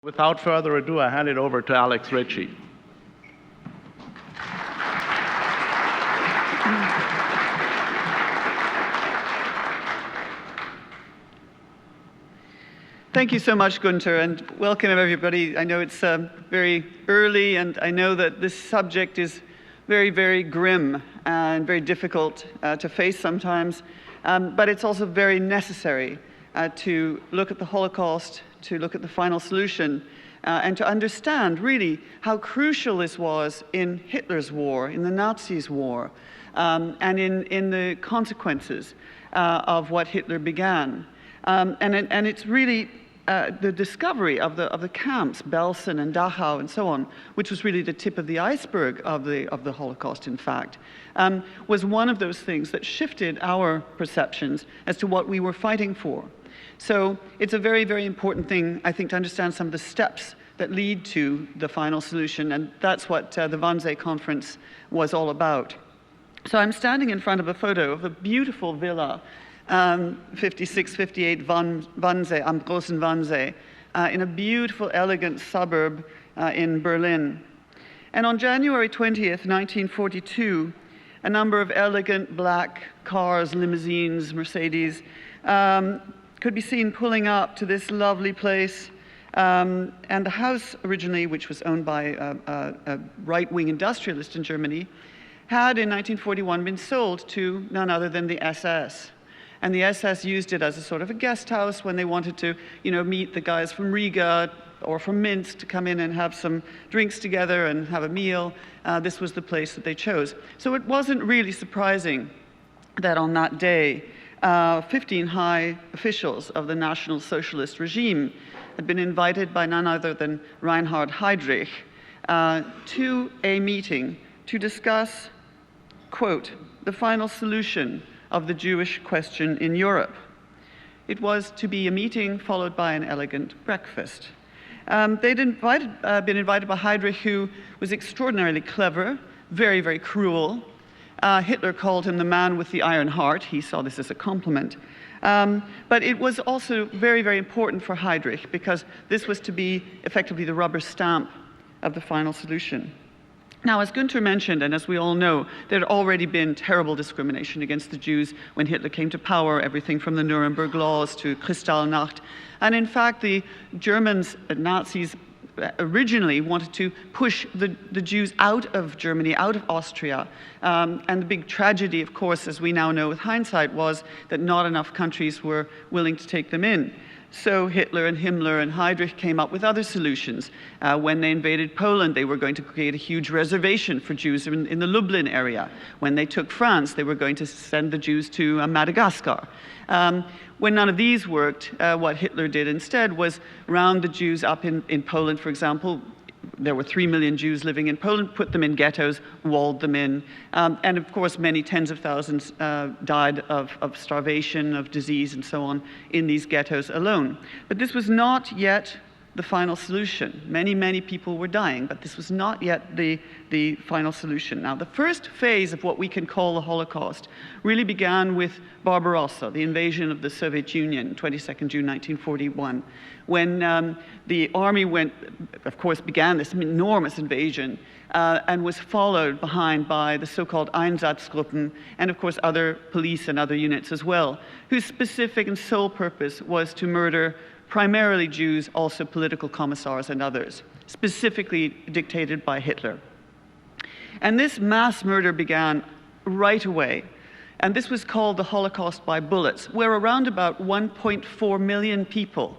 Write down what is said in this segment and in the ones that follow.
Without further ado, I hand it over to Alex Ritchie. Thank you so much, Gunther, and welcome everybody. I know it's very early, and I know that this subject is very, very grim and very difficult to face sometimes, but it's also very necessary to look at the Holocaust, to look at the final solution, and to understand really how crucial this was in Hitler's war, in the Nazis' war, and in the consequences of what Hitler began. And it's really the discovery of the camps, Belsen and Dachau and so on, which was really the tip of the iceberg of the Holocaust, in fact, was one of those things that shifted our perceptions as to what we were fighting for. So it's a very, very important thing, I think, to understand some of the steps that lead to the final solution, and that's what the Wannsee Conference was all about. So I'm standing in front of a photo of a beautiful villa, 5658 Wannsee, am Großen Wannsee, in a beautiful, elegant suburb in Berlin. And on January 20th, 1942, a number of elegant black cars, limousines, Mercedes, could be seen pulling up to this lovely place. And the house originally, which was owned by a right-wing industrialist in Germany, had in 1941 been sold to none other than the SS. And the SS used it as a sort of a guest house when they wanted to, meet the guys from Riga or from Minsk to come in and have some drinks together and have a meal. This was the place that they chose. So it wasn't really surprising that on that day, 15 high officials of the National Socialist regime had been invited by none other than Reinhard Heydrich to a meeting to discuss, quote, the final solution of the Jewish question in Europe. It was to be a meeting followed by an elegant breakfast. They'd been invited by Heydrich, who was extraordinarily clever, very, very cruel. Hitler called him the man with the iron heart. He saw this as a compliment. But it was also very, very important for Heydrich because this was to be effectively the rubber stamp of the final solution. Now, as Gunther mentioned, and as we all know, there had already been terrible discrimination against the Jews when Hitler came to power, everything from the Nuremberg laws to Kristallnacht. And in fact, the Germans, Nazis, originally wanted to push the Jews out of Germany, out of Austria. And the big tragedy, of course, as we now know with hindsight, was that not enough countries were willing to take them in. So Hitler and Himmler and Heydrich came up with other solutions. When they invaded Poland, they were going to create a huge reservation for Jews in the Lublin area. When they took France, they were going to send the Jews to Madagascar. When none of these worked, what Hitler did instead was round the Jews up in Poland, for example. There were 3 million Jews living in Poland, put them in ghettos, walled them in. And of course, many tens of thousands died of starvation, of disease, and so on in these ghettos alone. But this was not yet the final solution. Many, many people were dying, but this was not yet the final solution. Now, the first phase of what we can call the Holocaust really began with Barbarossa, the invasion of the Soviet Union, 22nd June 1941, when the army began this enormous invasion and was followed behind by the so-called Einsatzgruppen and, of course, other police and other units as well, whose specific and sole purpose was to murder primarily Jews, also political commissars and others, specifically dictated by Hitler. And this mass murder began right away. And this was called the Holocaust by bullets, where around about 1.4 million people,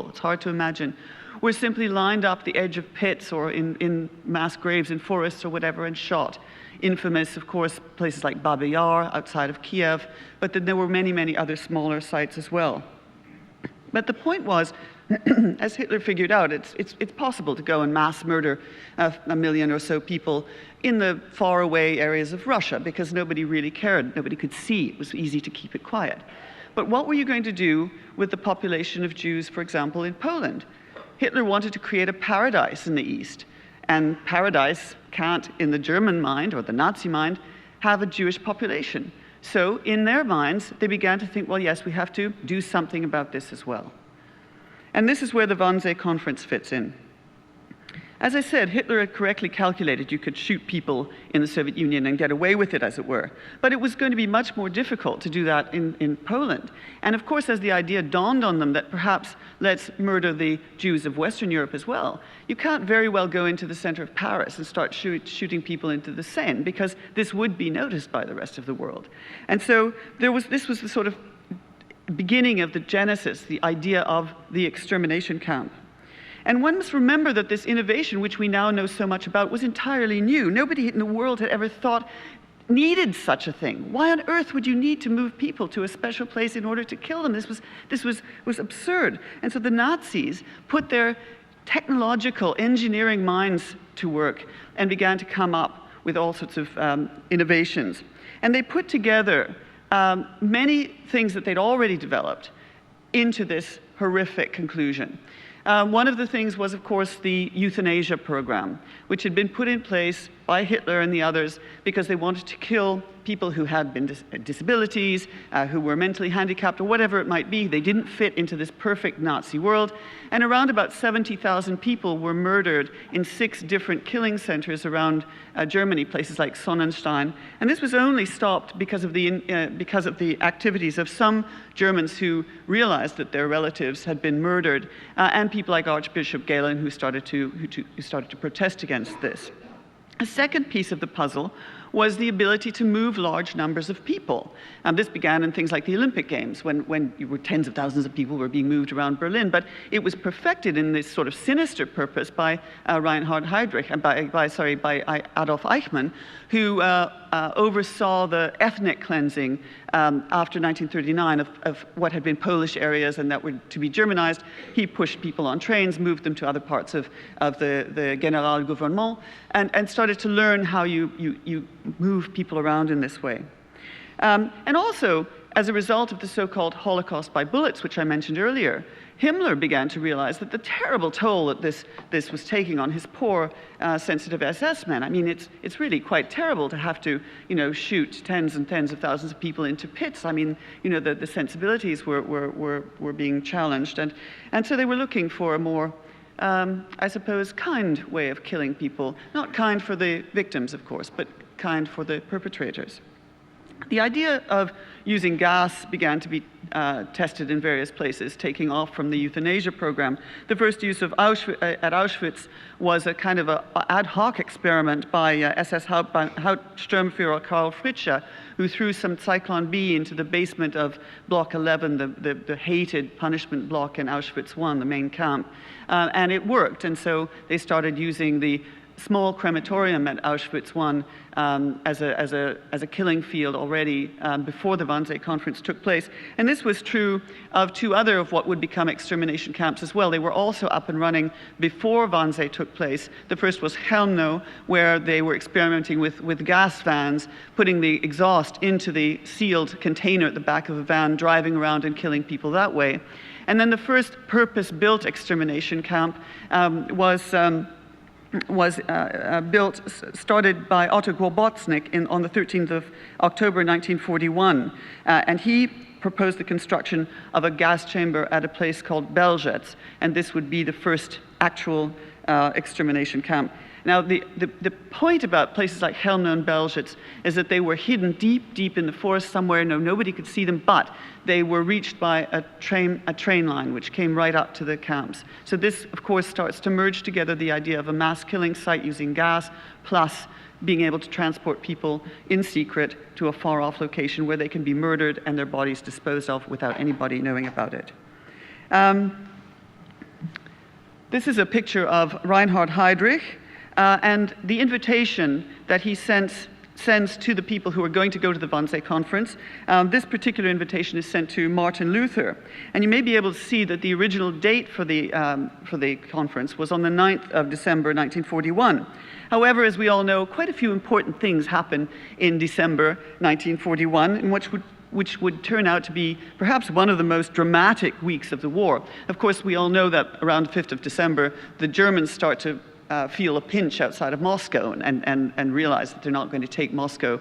it's hard to imagine, were simply lined up the edge of pits or in mass graves in forests or whatever and shot. Infamous, of course, places like Babi Yar outside of Kiev, but then there were many, many other smaller sites as well. But the point was, as Hitler figured out, it's possible to go and mass murder a million or so people in the faraway areas of Russia because nobody really cared. Nobody could see. It was easy to keep it quiet. But what were you going to do with the population of Jews, for example, in Poland? Hitler wanted to create a paradise in the East. And paradise can't, in the German mind or the Nazi mind, have a Jewish population. So in their minds, they began to think, well, yes, we have to do something about this as well. And this is where the Wannsee Conference fits in. As I said, Hitler had correctly calculated you could shoot people in the Soviet Union and get away with it, as it were. But it was going to be much more difficult to do that in Poland. And of course, as the idea dawned on them that perhaps let's murder the Jews of Western Europe as well, you can't very well go into the center of Paris and start shooting people into the Seine, because this would be noticed by the rest of the world. And so this was the sort of beginning of the genesis, the idea of the extermination camp. And one must remember that this innovation, which we now know so much about, was entirely new. Nobody in the world had ever thought needed such a thing. Why on earth would you need to move people to a special place in order to kill them? This was absurd. And so the Nazis put their technological engineering minds to work and began to come up with all sorts of innovations. And they put together many things that they'd already developed into this horrific conclusion. One of the things was, of course, the euthanasia program, which had been put in place by Hitler and the others because they wanted to kill people who had disabilities, who were mentally handicapped, or whatever it might be. They didn't fit into this perfect Nazi world. And around about 70,000 people were murdered in 6 different killing centers around Germany, places like Sonnenstein. And this was only stopped because of the activities of some Germans who realized that their relatives had been murdered, and people like Archbishop Galen who started to protest against this. A second piece of the puzzle was the ability to move large numbers of people. This began in things like the Olympic Games, when tens of thousands of people were being moved around Berlin, but it was perfected in this sort of sinister purpose by Reinhard Heydrich, by Adolf Eichmann, who oversaw the ethnic cleansing after 1939 of what had been Polish areas and that were to be Germanized. He pushed people on trains, moved them to other parts of the Generalgouvernement, and started to learn how you move people around in this way. And also, as a result of the so-called Holocaust by bullets, which I mentioned earlier, Himmler began to realize that the terrible toll that this was taking on his poor, sensitive SS men. I mean, it's really quite terrible to have to, shoot tens and tens of thousands of people into pits. I mean, the sensibilities were being challenged, and so they were looking for a more, I suppose, kind way of killing people. Not kind for the victims, of course, but kind for the perpetrators. The idea of using gas began to be tested in various places, taking off from the euthanasia program. The first use of at Auschwitz was a kind of an ad hoc experiment by SS Hauptsturmführer Karl Fritzsche, who threw some Zyklon B into the basement of Block 11, the hated punishment block in Auschwitz I, the main camp. And it worked, and so they started using the small crematorium at Auschwitz I as a killing field already before the Wannsee Conference took place. And this was true of 2 other of what would become extermination camps as well. They were also up and running before Wannsee took place. The first was Chelmno, where they were experimenting with gas vans, putting the exhaust into the sealed container at the back of a van, driving around and killing people that way. And then the first purpose-built extermination camp started by Otto Gorbotznik on the 13th of October 1941. And he proposed the construction of a gas chamber at a place called Belzec, and this would be the first actual extermination camp. Now, the point about places like Chelmno and Belzec is that they were hidden deep, deep in the forest somewhere. Nobody could see them, but they were reached by a train line which came right up to the camps. So this, of course, starts to merge together the idea of a mass killing site using gas, plus being able to transport people in secret to a far-off location where they can be murdered and their bodies disposed of without anybody knowing about it. This is a picture of Reinhard Heydrich. And the invitation that he sends to the people who are going to go to the Wannsee Conference. This particular invitation is sent to Martin Luther. And you may be able to see that the original date for the conference was on the 9th of December 1941. However, as we all know, quite a few important things happened in December 1941, in which would turn out to be perhaps one of the most dramatic weeks of the war. Of course, we all know that around the 5th of December, the Germans start to feel a pinch outside of Moscow and realize that they're not going to take Moscow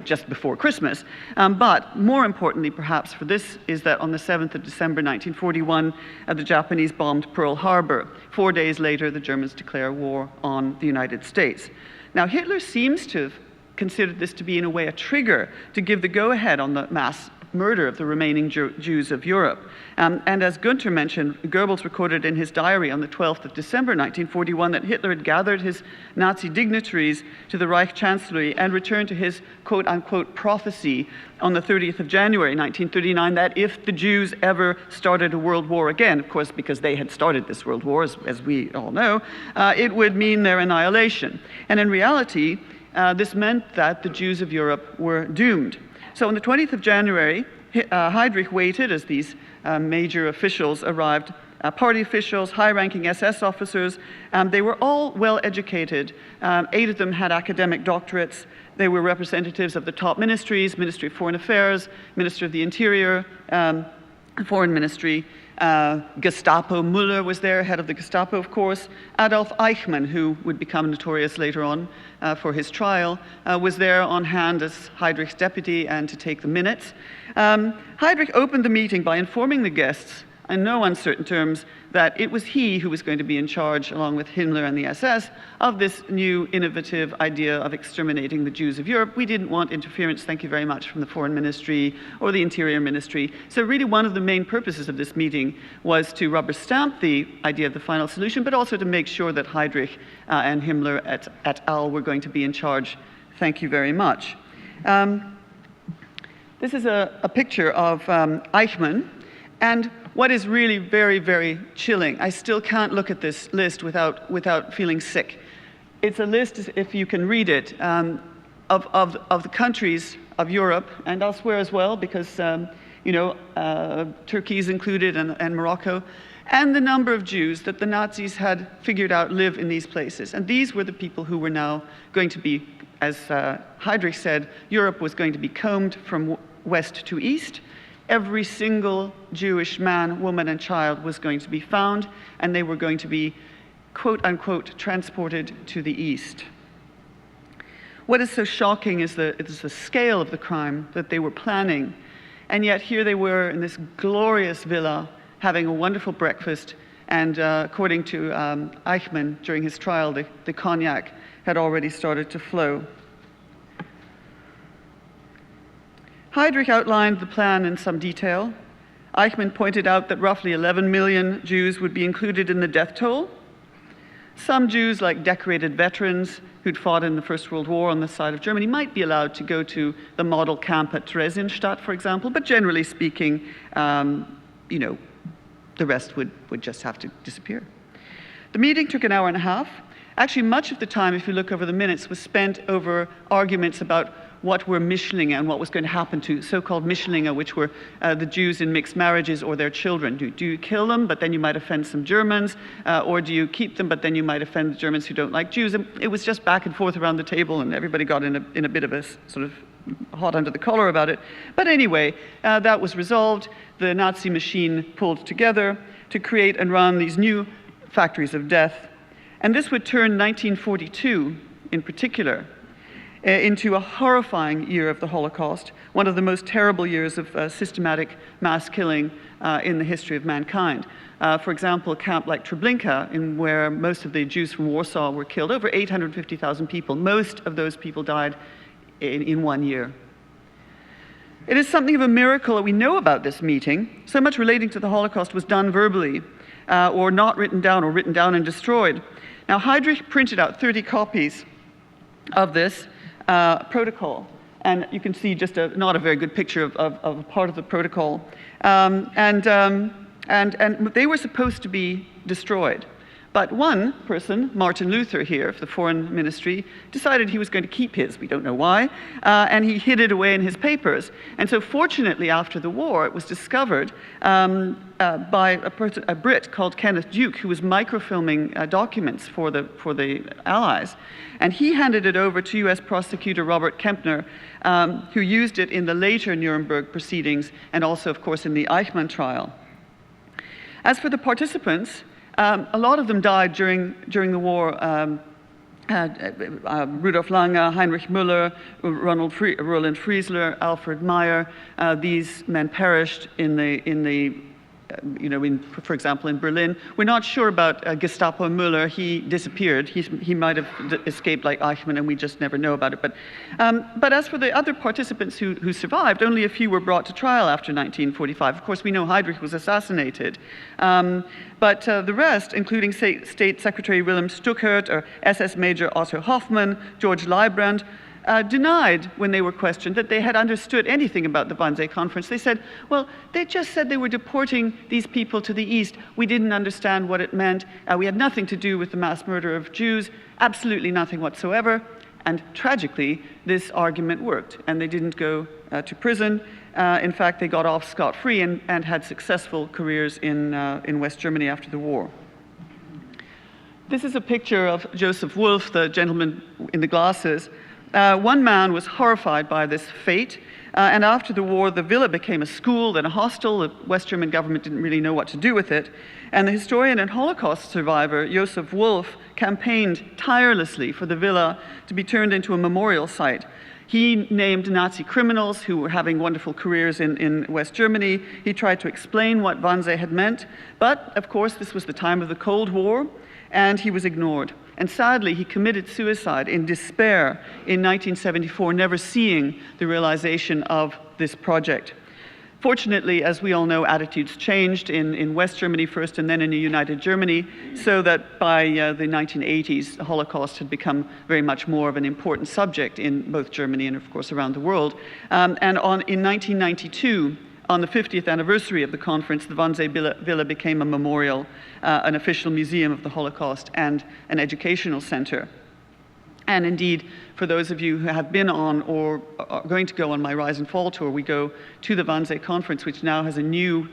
just before Christmas. But more importantly, perhaps for this, is that on the 7th of December 1941, the Japanese bombed Pearl Harbor. 4 days later, the Germans declare war on the United States. Now, Hitler seems to have considered this to be, in a way, a trigger to give the go-ahead on the mass murder of the remaining Jews of Europe. And as Gunther mentioned, Goebbels recorded in his diary on the 12th of December 1941 that Hitler had gathered his Nazi dignitaries to the Reich Chancellery and returned to his quote-unquote prophecy on the 30th of January 1939 that if the Jews ever started a world war again, of course because they had started this world war, as we all know, it would mean their annihilation. And in reality, this meant that the Jews of Europe were doomed. So on the 20th of January, Heydrich waited as these major officials arrived, party officials, high-ranking SS officers. They were all well-educated. 8 of them had academic doctorates. They were representatives of the top ministries, Ministry of Foreign Affairs, Ministry of the Interior, Foreign Ministry. Gestapo Müller was there, head of the Gestapo, of course. Adolf Eichmann, who would become notorious later on for his trial, was there on hand as Heydrich's deputy and to take the minutes. Heydrich opened the meeting by informing the guests, in no uncertain terms, that it was he who was going to be in charge, along with Himmler and the SS, of this new innovative idea of exterminating the Jews of Europe. We didn't want interference, thank you very much, from the Foreign Ministry or the Interior Ministry. So really one of the main purposes of this meeting was to rubber stamp the idea of the final solution, but also to make sure that Heydrich and Himmler et al. Were going to be in charge. Thank you very much. This is a picture of Eichmann. And what is really very, very chilling, I still can't look at this list without feeling sick. It's a list, if you can read it, of the countries of Europe and elsewhere as well, because Turkey is included and Morocco, and the number of Jews that the Nazis had figured out live in these places. And these were the people who were now going to be, as Heydrich said, Europe was going to be combed from west to east. Every single Jewish man, woman, and child was going to be found, and they were going to be, quote-unquote, transported to the east. What is so shocking is the scale of the crime that they were planning, and yet here they were in this glorious villa, having a wonderful breakfast, and according to Eichmann, during his trial, the cognac had already started to flow. Heydrich outlined the plan in some detail. Eichmann pointed out that roughly 11 million Jews would be included in the death toll. Some Jews, like decorated veterans who'd fought in the First World War on the side of Germany, might be allowed to go to the model camp at Theresienstadt, for example, but generally speaking, the rest would just have to disappear. The meeting took an hour and a half. Actually, much of the time, if you look over the minutes, was spent over arguments about what were Mischlinge and what was going to happen to so-called Mischlinge, which were the Jews in mixed marriages or their children. Do you kill them, but then you might offend some Germans, or do you keep them, but then you might offend the Germans who don't like Jews? And it was just back and forth around the table, and everybody got in a bit of a sort of hot under the collar about it. But anyway, that was resolved. The Nazi machine pulled together to create and run these new factories of death. And this would turn 1942, in particular, into a horrifying year of the Holocaust, one of the most terrible years of systematic mass killing in the history of mankind. For example, a camp like Treblinka, where most of the Jews from Warsaw were killed, over 850,000 people. Most of those people died in 1 year. It is something of a miracle that we know about this meeting. So much relating to the Holocaust was done verbally, or not written down, or written down and destroyed. Now, Heydrich printed out 30 copies of this protocol, and you can see just not a very good picture of a part of the protocol, and they were supposed to be destroyed. But one person, Martin Luther here of the Foreign Ministry, decided he was going to keep his. We don't know why, and he hid it away in his papers. And so fortunately, after the war, it was discovered by a Brit called Kenneth Duke, who was microfilming documents for the Allies. And he handed it over to US prosecutor Robert Kempner, who used it in the later Nuremberg proceedings and also, of course, in the Eichmann trial. As for the participants, A lot of them died during the war. Rudolf Lange, Heinrich Müller, Roland Friesler, Alfred Meyer. These men perished for example, in Berlin. We're not sure about Gestapo Müller. He disappeared. He might have escaped like Eichmann, and we just never know about it. But as for the other participants who survived, only a few were brought to trial after 1945. Of course, we know Heydrich was assassinated. But the rest, including State Secretary Wilhelm Stuckert or SS Major Otto Hoffmann, George Leibrand, denied when they were questioned that they had understood anything about the Wannsee Conference. They said, well, they just said they were deporting these people to the East. We didn't understand what it meant. We had nothing to do with the mass murder of Jews, absolutely nothing whatsoever. And tragically, this argument worked, and they didn't go to prison. In fact, they got off scot-free and had successful careers in West Germany after the war. This is a picture of Joseph Wolf, the gentleman in the glasses. One man was horrified by this fate, and after the war, the villa became a school, then a hostel. The West German government didn't really know what to do with it, and the historian and Holocaust survivor, Joseph Wolf, campaigned tirelessly for the villa to be turned into a memorial site. He named Nazi criminals who were having wonderful careers in West Germany. He tried to explain what Wannsee had meant, but of course, this was the time of the Cold War, and he was ignored. And sadly, he committed suicide in despair in 1974, never seeing the realization of this project. Fortunately, as we all know, attitudes changed in West Germany first and then in the United Germany, so that by the 1980s, the Holocaust had become very much more of an important subject in both Germany and, of course, around the world. In 1992, on the 50th anniversary of the conference, the Wannsee Villa became a memorial, an official museum of the Holocaust, and an educational center. And indeed, for those of you who have been on or are going to go on my Rise and Fall tour, we go to the Wannsee Conference, which now has a new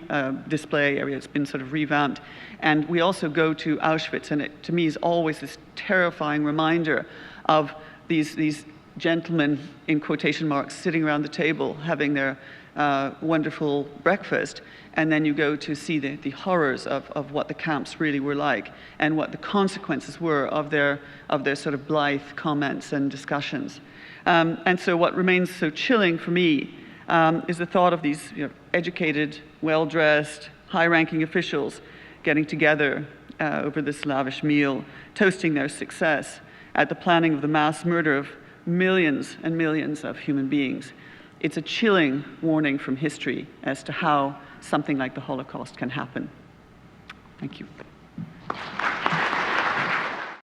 display area. It's been sort of revamped. And we also go to Auschwitz, and it, to me, is always this terrifying reminder of these gentlemen, in quotation marks, sitting around the table having their wonderful breakfast, and then you go to see the horrors of what the camps really were like and what the consequences were of their sort of blithe comments and discussions. And so what remains so chilling for me is the thought of these educated, well-dressed, high-ranking officials getting together over this lavish meal, toasting their success at the planning of the mass murder of millions and millions of human beings. It's a chilling warning from history as to how something like the Holocaust can happen. Thank you.